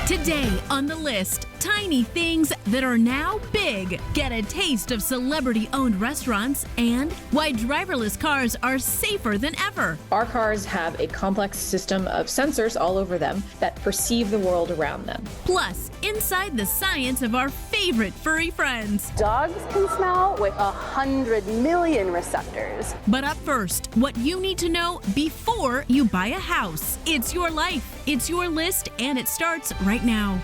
Today on the list, tiny things that are now big. Get a taste of celebrity-owned restaurants and why driverless cars are safer than ever. Our cars have a complex system of sensors all over them that perceive the world around them. Plus, inside the science of our favorite furry friends. Dogs can smell with 100 million receptors. But up first, what you need to know before you buy a house. It's your life, it's your list, and it starts right now.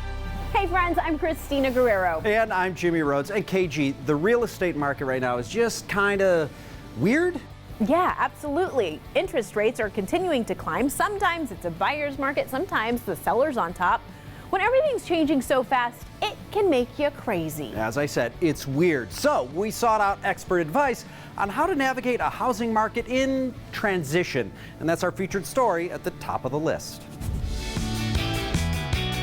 Hey friends, I'm Christina Guerrero. And I'm Jimmy Rhodes. And KG, the real estate market right now is just kind of weird. Yeah, absolutely. Interest rates are continuing to climb. Sometimes it's a buyer's market, sometimes the seller's on top. When everything's changing so fast, it can make you crazy. As I said, it's weird. So we sought out expert advice on how to navigate a housing market in transition. And that's our featured story at the top of the list.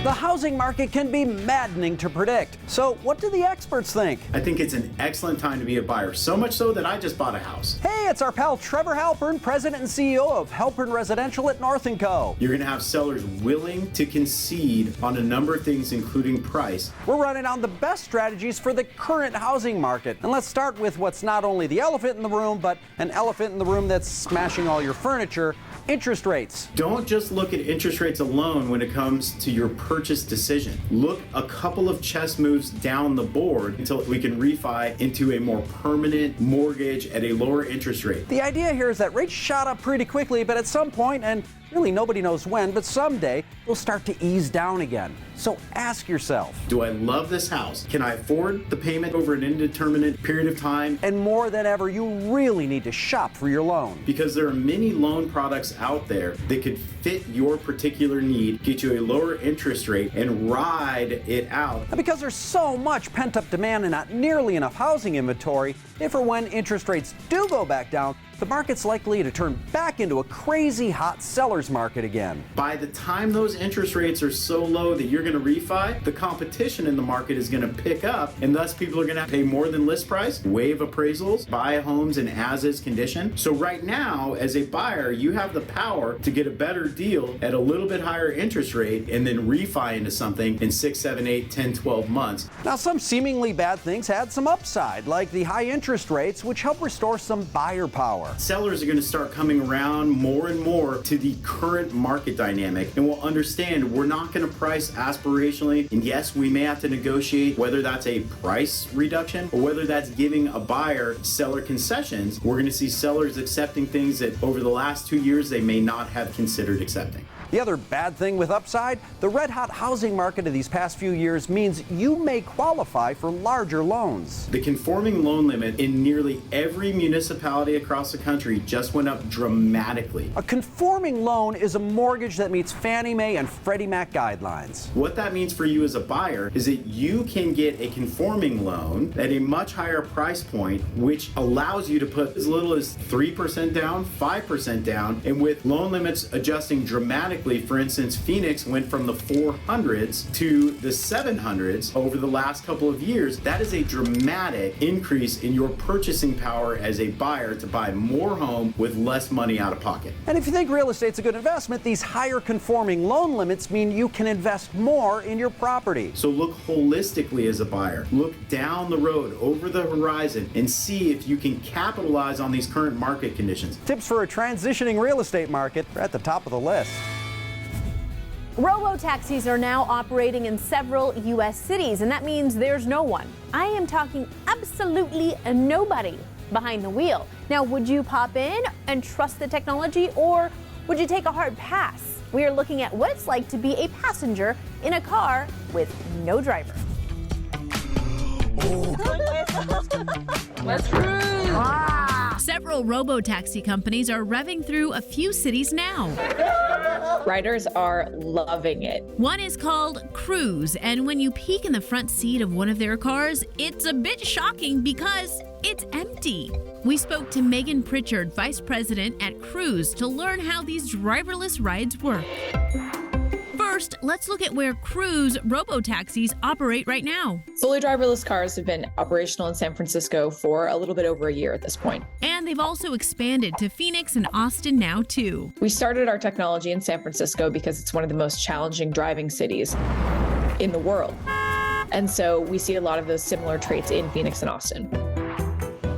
The housing market can be maddening to predict. So what do the experts think? I think it's an excellent time to be a buyer, so much so that I just bought a house. Hey, it's our pal Trevor Halpern, President and CEO of Halpern Residential at North & Co. You're going to have sellers willing to concede on a number of things, including price. We're running down the best strategies for the current housing market. And let's start with what's not only the elephant in the room, but an elephant in the room that's smashing all your furniture. Interest rates. Don't just look at interest rates alone when it comes to your purchase decision. Look a couple of chess moves down the board until we can refi into a more permanent mortgage at a lower interest rate. The idea here is that rates shot up pretty quickly, but at some point, and really nobody knows when, but someday, will start to ease down again. So ask yourself, do I love this house? Can I afford the payment over an indeterminate period of time? And more than ever, you really need to shop for your loan. Because there are many loan products out there that could fit your particular need, get you a lower interest rate, and ride it out. And because there's so much pent-up demand and not nearly enough housing inventory, if or when interest rates do go back down, the market's likely to turn back into a crazy hot seller's market again. By the time those interest rates are so low that you're going to refi, the competition in the market is going to pick up, and thus people are going to pay more than list price, waive appraisals, buy homes in as-is condition. So right now, as a buyer, you have the power to get a better deal at a little bit higher interest rate and then refi into something in 6, 7, 8, 10, 12 months. Now, some seemingly bad things had some upside, like the high interest rates, which help restore some buyer power. Sellers are going to start coming around more and more to the current market dynamic and will understand we're not going to price aspirationally. And yes, we may have to negotiate whether that's a price reduction or whether that's giving a buyer seller concessions. We're going to see sellers accepting things that over the last 2 years they may not have considered accepting. The other bad thing with upside, the red-hot housing market of these past few years means you may qualify for larger loans. The conforming loan limit in nearly every municipality across the country just went up dramatically. A conforming loan is a mortgage that meets Fannie Mae and Freddie Mac guidelines. What that means for you as a buyer is that you can get a conforming loan at a much higher price point, which allows you to put as little as 3% down, 5% down, and with loan limits adjusting dramatically. For instance, Phoenix went from the 400s to the 700s over the last couple of years. That is a dramatic increase in your purchasing power as a buyer to buy more home with less money out of pocket. And if you think real estate's a good investment, these higher conforming loan limits mean you can invest more in your property. So look holistically as a buyer. Look down the road, over the horizon, and see if you can capitalize on these current market conditions. Tips for a transitioning real estate market are at the top of the list. Robotaxis are now operating in several U.S. cities, and that means there's no one. I am talking absolutely nobody behind the wheel. Now, would you pop in and trust the technology, or would you take a hard pass? We are looking at what it's like to be a passenger in a car with no driver. Let's cruise! Several robotaxi companies are revving through a few cities now. Riders are loving it. One is called Cruise, and when you peek in the front seat of one of their cars, it's a bit shocking because it's empty. We spoke to Megan Pritchard, Vice President at Cruise, to learn how these driverless rides work. First, let's look at where Cruise Robotaxis operate right now. Fully driverless cars have been operational in San Francisco for a little bit over a year at this point. And they've also expanded to Phoenix and Austin now too. We started our technology in San Francisco because it's one of the most challenging driving cities in the world. And so we see a lot of those similar traits in Phoenix and Austin.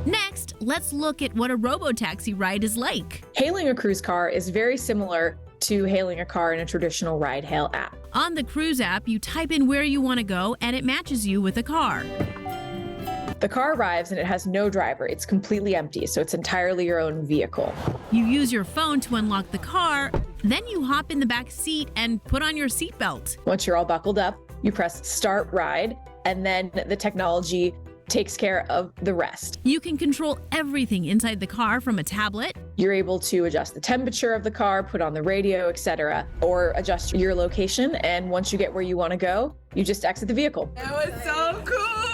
Next, let's look at what a robotaxi ride is like. Hailing a Cruise car is very similar to hailing a car in a traditional ride-hail app. On the Cruise app, you type in where you want to go and it matches you with a car. The car arrives and it has no driver. It's completely empty, so it's entirely your own vehicle. You use your phone to unlock the car, then you hop in the back seat and put on your seatbelt. Once you're all buckled up, you press start ride, and then the technology takes care of the rest. You can control everything inside the car from a tablet. You're able to adjust the temperature of the car, put on the radio, etc., or adjust your location. And once you get where you want to go, you just exit the vehicle. That was so cool.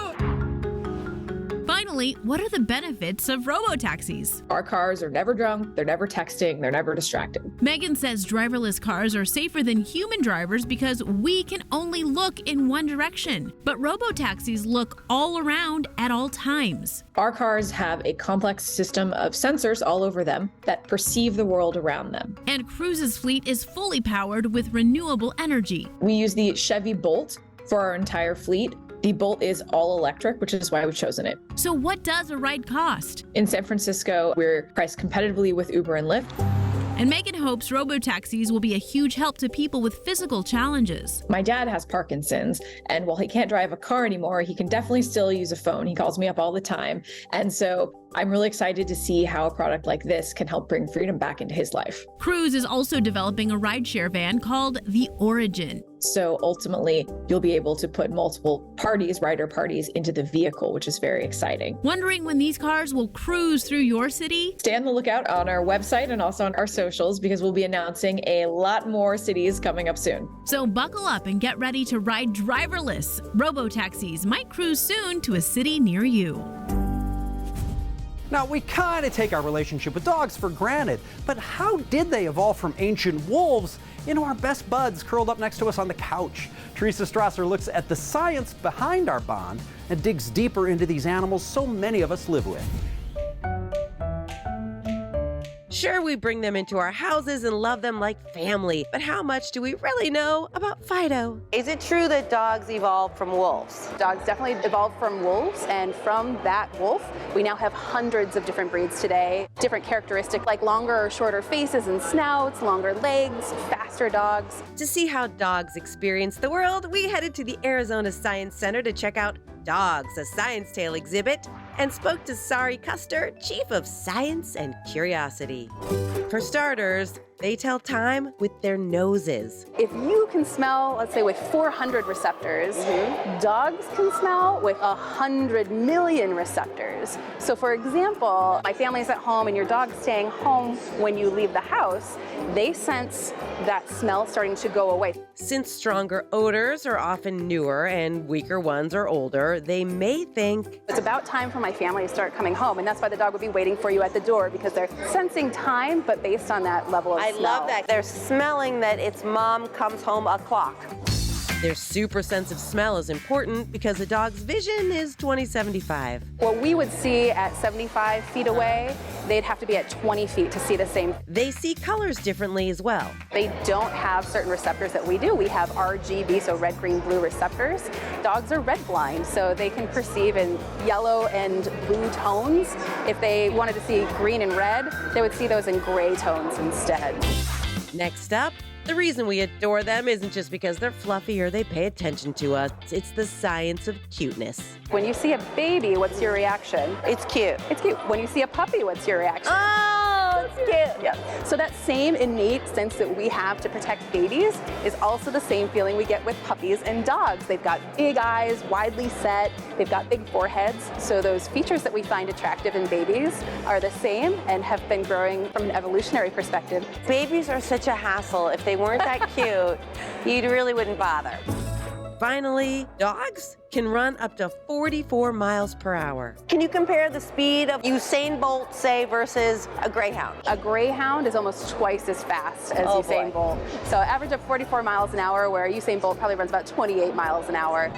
Finally, what are the benefits of robotaxis? Our cars are never drunk, they're never texting, they're never distracted. Megan says driverless cars are safer than human drivers because we can only look in one direction. But robotaxis look all around at all times. Our cars have a complex system of sensors all over them that perceive the world around them. And Cruise's fleet is fully powered with renewable energy. We use the Chevy Bolt for our entire fleet. The Bolt is all electric, which is why we've chosen it. So what does a ride cost? In San Francisco, we're priced competitively with Uber and Lyft. And Megan hopes robotaxis will be a huge help to people with physical challenges. My dad has Parkinson's, and while he can't drive a car anymore, he can definitely still use a phone. He calls me up all the time. And so I'm really excited to see how a product like this can help bring freedom back into his life. Cruise is also developing a rideshare van called the Origin. So ultimately, you'll be able to put multiple parties, rider parties, into the vehicle, which is very exciting. Wondering when these cars will cruise through your city? Stay on the lookout on our website and also on our socials because we'll be announcing a lot more cities coming up soon. So buckle up and get ready to ride driverless. Robotaxis might cruise soon to a city near you. Now, we kind of take our relationship with dogs for granted, but how did they evolve from ancient wolves into our best buds curled up next to us on the couch? Teresa Strasser looks at the science behind our bond and digs deeper into these animals so many of us live with. Sure, we bring them into our houses and love them like family, but how much do we really know about Fido? Is it true that dogs evolved from wolves? Dogs definitely evolved from wolves, and from that wolf, we now have hundreds of different breeds today. Different characteristics like longer or shorter faces and snouts, longer legs, faster dogs. To see how dogs experience the world, we headed to the Arizona Science Center to check out Dogs, a Science Tale exhibit, and spoke to Sari Custer, Chief of Science and Curiosity. For starters, they tell time with their noses. If you can smell, let's say with 400 receptors, dogs can smell with 100 million receptors. So for example, my family's at home and your dog's staying home when you leave the house, they sense that smell starting to go away. Since stronger odors are often newer and weaker ones are older, they may think it's about time for my family to start coming home, and that's why the dog would be waiting for you at the door, because they're sensing time, but based on that level of I smell. love that. They're smelling that its mom comes home o'clock. their super sense of smell is important because a dog's vision is 20/75. What we would see at 75 feet away, they'd have to be at 20 feet to see the same. They see colors differently as well. They don't have certain receptors that we do. We have RGB, so red, green, blue receptors. Dogs are red blind, so they can perceive in yellow and blue tones. If they wanted to see green and red, they would see those in gray tones instead. Next up, the reason we adore them isn't just because they're fluffy or they pay attention to us. It's the science of cuteness. When you see a baby, what's your reaction? It's cute. It's cute. When you see a puppy, what's your reaction? Oh, it's cute. Yeah. So that same innate sense that we have to protect babies is also the same feeling we get with puppies and dogs. They've got big eyes, widely set, they've got big foreheads. So those features that we find attractive in babies are the same and have been growing from an evolutionary perspective. Babies are such a hassle. If they weren't that cute, you really wouldn't bother. Finally, dogs can run up to 44 miles per hour. Can you compare the speed of Usain Bolt, say, versus a greyhound? A greyhound is almost twice as fast as Usain Bolt. So average of 44 miles an hour, where Usain Bolt probably runs about 28 miles an hour.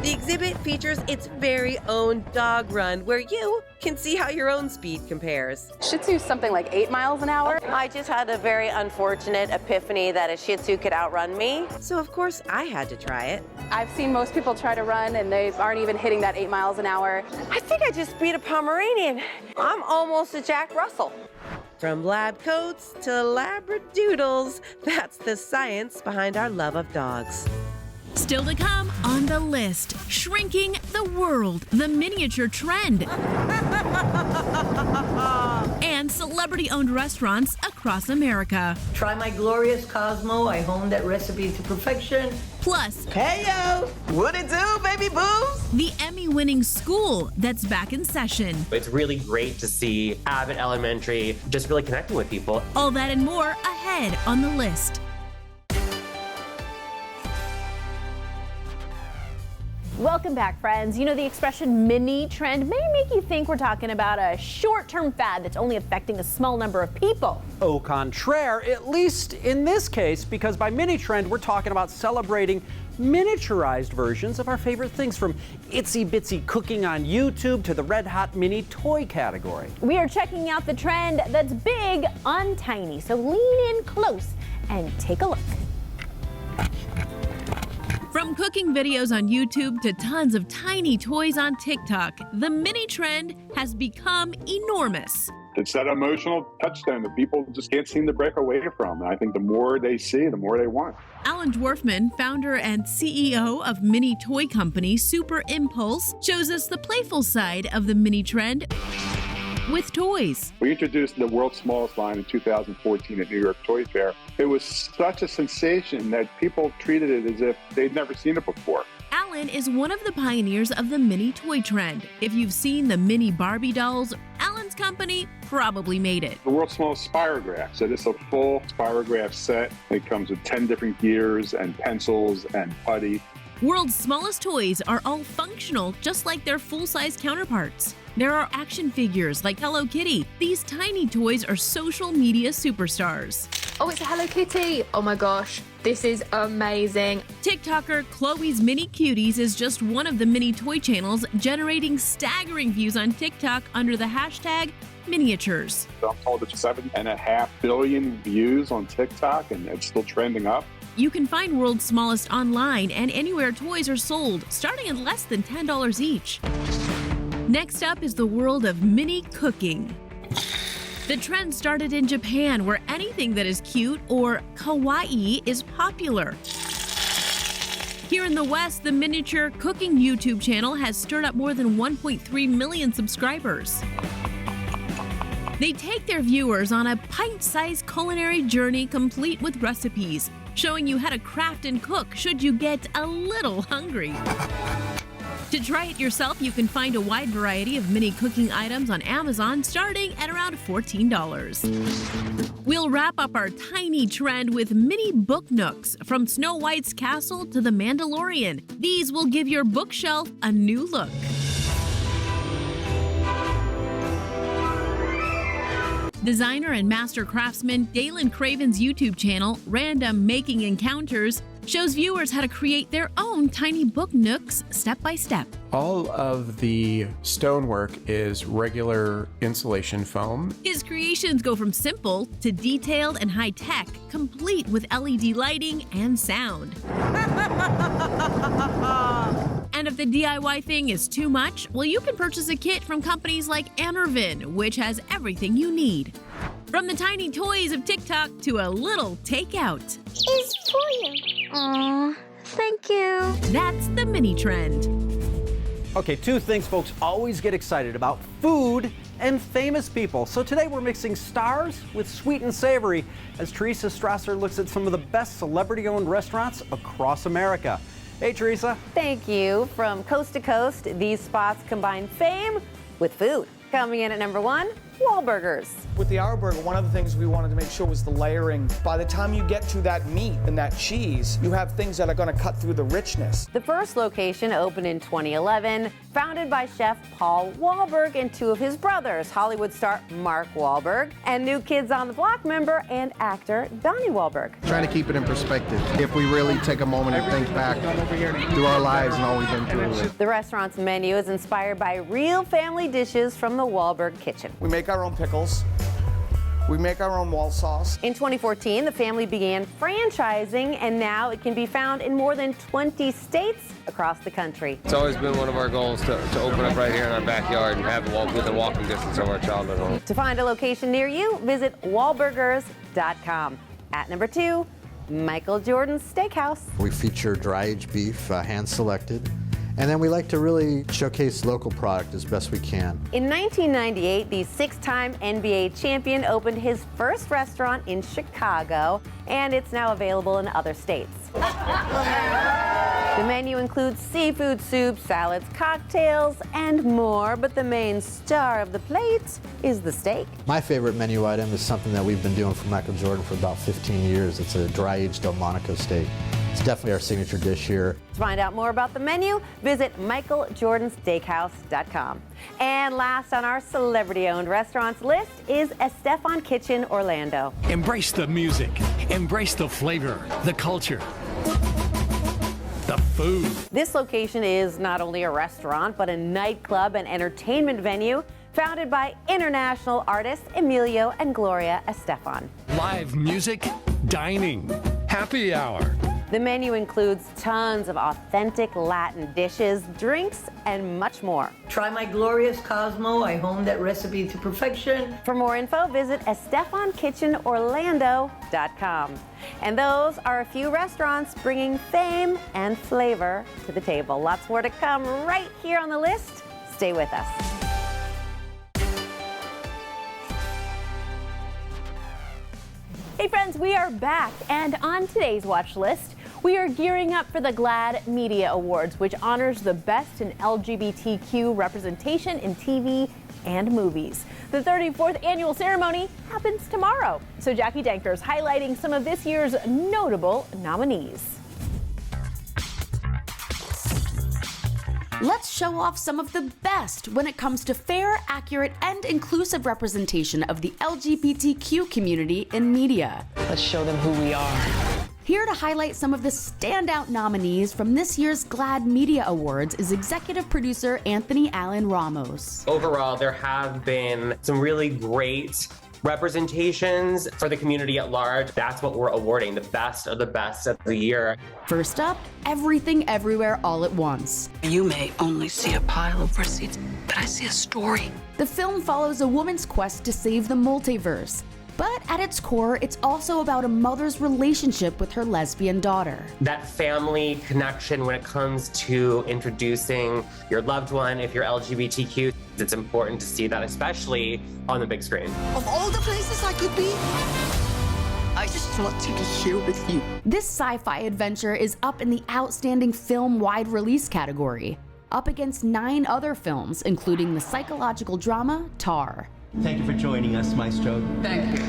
The exhibit features its very own dog run, where you can see how your own speed compares. Shih Tzu's something like 8 miles an hour. I just had a very unfortunate epiphany that a Shih Tzu could outrun me. So of course I had to try it. I've seen most people try to run and they aren't even hitting that 8 miles an hour. I think I just beat a Pomeranian. I'm almost a Jack Russell. From lab coats to labradoodles, that's the science behind our love of dogs. Still to come on the list, shrinking the world, the miniature trend, and celebrity-owned restaurants across America. Try my glorious Cosmo. I honed that recipe to perfection. Plus, hey yo, what it do, baby boos? The Emmy-winning school that's back in session. It's really great to see Abbott Elementary just really connecting with people. All that and more ahead on the list. Welcome back, friends. You know, the expression mini trend may make you think we're talking about a short-term fad that's only affecting a small number of people. Au contraire, at least in this case, because by mini trend, we're talking about celebrating miniaturized versions of our favorite things, from itsy bitsy cooking on YouTube to the red hot mini toy category. We are checking out the trend that's big on tiny, so lean in close and take a look. From cooking videos on YouTube to tons of tiny toys on TikTok, the mini trend has become enormous. It's that emotional touchstone that people just can't seem to break away from. And I think the more they see, the more they want. Alan Dwarfman, founder and CEO of mini toy company Super Impulse, shows us the playful side of the mini trend with toys. We introduced the world's smallest line in 2014 at New York Toy Fair. It was such a sensation that people treated it as if they'd never seen it before. Alan is one of the pioneers of the mini toy trend. If you've seen the mini Barbie dolls, Alan's company probably made it. The world's smallest spirograph. So this is a full spirograph set. It comes with 10 different gears and pencils and putty. World's smallest toys are all functional, just like their full-size counterparts. There are action figures like Hello Kitty. These tiny toys are social media superstars. Oh, it's a Hello Kitty. Oh my gosh, this is amazing. TikToker Chloe's Mini Cuties is just one of the mini toy channels generating staggering views on TikTok under the hashtag miniatures. I'm told it's 7.5 billion views on TikTok, and it's still trending up. You can find World's Smallest online and anywhere toys are sold, starting at less than $10 each. Next up is the world of mini cooking. The trend started in Japan, where anything that is cute or kawaii is popular. Here in the West, the miniature cooking YouTube channel has stirred up more than 1.3 million subscribers. They take their viewers on a pint-sized culinary journey complete with recipes, showing you how to craft and cook should you get a little hungry. To try it yourself, you can find a wide variety of mini cooking items on Amazon starting at around $14. We'll wrap up our tiny trend with mini book nooks, from Snow White's castle to The Mandalorian. These will give your bookshelf a new look. Designer and master craftsman Dalen Craven's YouTube channel, Random Making Encounters, shows viewers how to create their own tiny book nooks step by step. All of the stonework is regular insulation foam. His creations go from simple to detailed and high-tech, complete with LED lighting and sound. And if the DIY thing is too much, well, you can purchase a kit from companies like Enervin, which has everything you need. From the tiny toys of TikTok to a little takeout. It's for you. Aw, thank you. That's the mini trend. Okay, two things folks always get excited about: food and famous people. So today we're mixing stars with sweet and savory as Teresa Strasser looks at some of the best celebrity-owned restaurants across America. Hey, Teresa. Thank you. From coast to coast, these spots combine fame with food. Coming in at number 1, Wahlburgers. With the Our Burger, one of the things we wanted to make sure was the layering. By the time you get to that meat and that cheese, you have things that are going to cut through the richness. The first location opened in 2011, founded by chef Paul Wahlberg and two of his brothers, Hollywood star Mark Wahlberg and New Kids on the Block member and actor Donnie Wahlberg. Trying to keep it in perspective. If we really take a moment and think back through our lives and all we've been through. The restaurant's menu is inspired by real family dishes from the Wahlberg kitchen. We make our own pickles. We make our own wall sauce. In 2014, the family began franchising, and now it can be found in more than 20 states across the country. It's always been one of our goals to open up right here in our backyard and have it within walking distance of our childhood home. To find a location near you, visit Wahlburgers.com. At number 2, Michael Jordan's Steakhouse. We feature dry-aged beef, hand-selected. And then we like to really showcase local product as best we can. In 1998, the 6-time NBA champion opened his first restaurant in Chicago, and it's now available in other states. The menu includes seafood soup, salads, cocktails, and more, but the main star of the plate is the steak. My favorite menu item is something that we've been doing for Michael Jordan for about 15 years. It's a dry-aged Delmonico steak. It's definitely our signature dish here. To find out more about the menu, visit michaeljordansteakhouse.com. And last on our celebrity-owned restaurants list is Estefan Kitchen Orlando. Embrace the music, embrace the flavor, the culture, the food. This location is not only a restaurant, but a nightclub and entertainment venue founded by international artists Emilio and Gloria Estefan. Live music, dining, happy hour. The menu includes tons of authentic Latin dishes, drinks, and much more. Try my glorious Cosmo. I honed that recipe to perfection. For more info, visit EstefanKitchenOrlando.com. And those are a few restaurants bringing fame and flavor to the table. Lots more to come right here on the list. Stay with us. Hey friends, we are back, and on today's watch list, we are gearing up for the GLAAD Media Awards, which honors the best in LGBTQ representation in TV and movies. The 34th annual ceremony happens tomorrow. So Jackie Dankers highlighting some of this year's notable nominees. Let's show off some of the best when it comes to fair, accurate, and inclusive representation of the LGBTQ community in media. Let's show them who we are. Here to highlight some of the standout nominees from this year's GLAAD Media Awards is executive producer Anthony Allen Ramos. Overall, there have been some really great representations for the community at large. That's what we're awarding, the best of the year. First up, Everything Everywhere All at Once. You may only see a pile of receipts, but I see a story. The film follows a woman's quest to save the multiverse. But at its core, it's also about a mother's relationship with her lesbian daughter. That family connection when it comes to introducing your loved one, if you're LGBTQ, it's important to see that, especially on the big screen. Of all the places I could be, I just want to be here with you. This sci-fi adventure is up in the Outstanding Film Wide Release category, up against 9 other films, including the psychological drama Tar. Thank you for joining us, Maestro. Thank you.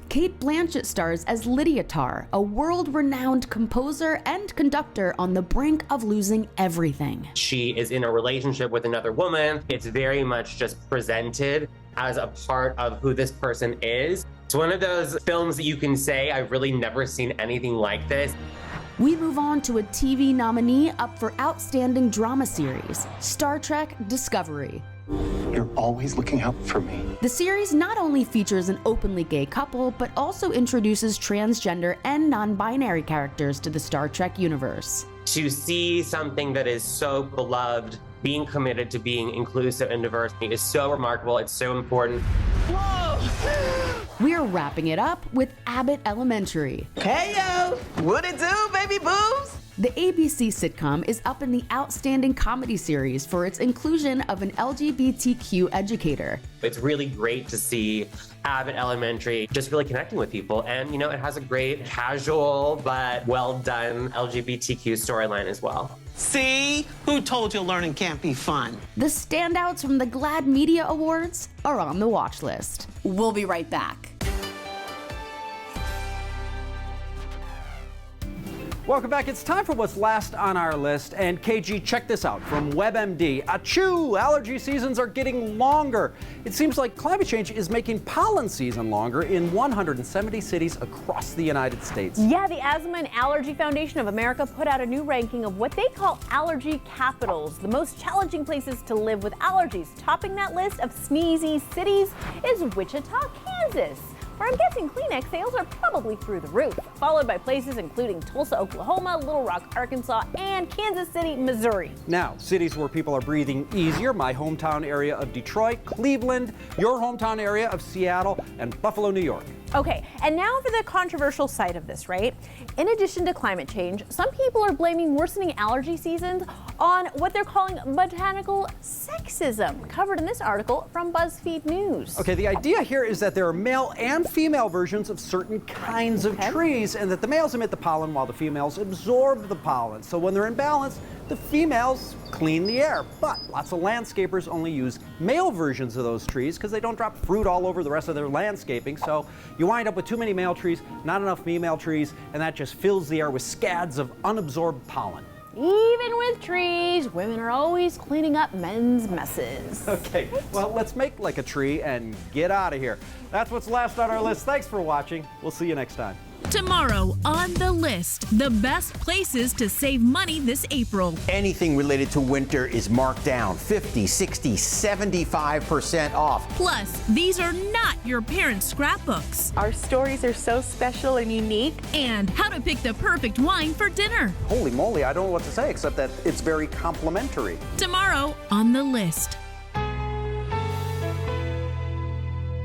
Kate Blanchett stars as Lydia Tar, a world-renowned composer and conductor on the brink of losing everything. She is in a relationship with another woman. It's very much just presented as a part of who this person is. It's one of those films that you can say, I've really never seen anything like this. We move on to a TV nominee up for Outstanding Drama Series, Star Trek Discovery. You're always looking out for me. The series not only features an openly gay couple, but also introduces transgender and non-binary characters to the Star Trek universe. To see something that is so beloved, being committed to being inclusive and diverse is so remarkable, it's so important. Whoa! We're wrapping it up with Abbott Elementary. Hey yo, what it do, baby boobs? The ABC sitcom is up in the Outstanding Comedy Series for its inclusion of an LGBTQ educator. It's really great to see Abbott Elementary, just really connecting with people. And, you know, it has a great casual but well done LGBTQ storyline as well. See? Who told you learning can't be fun? The standouts from the GLAAD Media Awards are on the watch list. We'll be right back. Welcome back. It's time for what's last on our list. And KG, check this out from WebMD. Achoo! Allergy seasons are getting longer. It seems like climate change is making pollen season longer in 170 cities across the United States. Yeah, the Asthma and Allergy Foundation of America put out a new ranking of what they call allergy capitals, the most challenging places to live with allergies. Topping that list of sneezy cities is Wichita, Kansas, where I'm guessing Kleenex sales are probably through the roof, followed by places including Tulsa, Oklahoma, Little Rock, Arkansas, and Kansas City, Missouri. Now, cities where people are breathing easier, my hometown area of Detroit, Cleveland, your hometown area of Seattle, and Buffalo, New York. Okay, and now for the controversial side of this, right? In addition to climate change, some people are blaming worsening allergy seasons on what they're calling botanical sexism, covered in this article from BuzzFeed News. Okay, the idea here is that there are male and female versions of certain kinds of trees, and that the males emit the pollen while the females absorb the pollen. So when they're in balance, the females clean the air. But lots of landscapers only use male versions of those trees because they don't drop fruit all over the rest of their landscaping. So you wind up with too many male trees, not enough female trees, and that just fills the air with scads of unabsorbed pollen. Even with trees, women are always cleaning up men's messes. Okay, well, let's make like a tree and get out of here. That's what's last on our list. Thanks for watching. We'll see you next time. Tomorrow on the list, the best places to save money this April. Anything related to winter is marked down 50, 60, 75% off. Plus, these are not your parents' scrapbooks. Our stories are so special and unique. And how to pick the perfect wine for dinner. Holy moly, I don't know what to say except that it's very complimentary. Tomorrow on the list.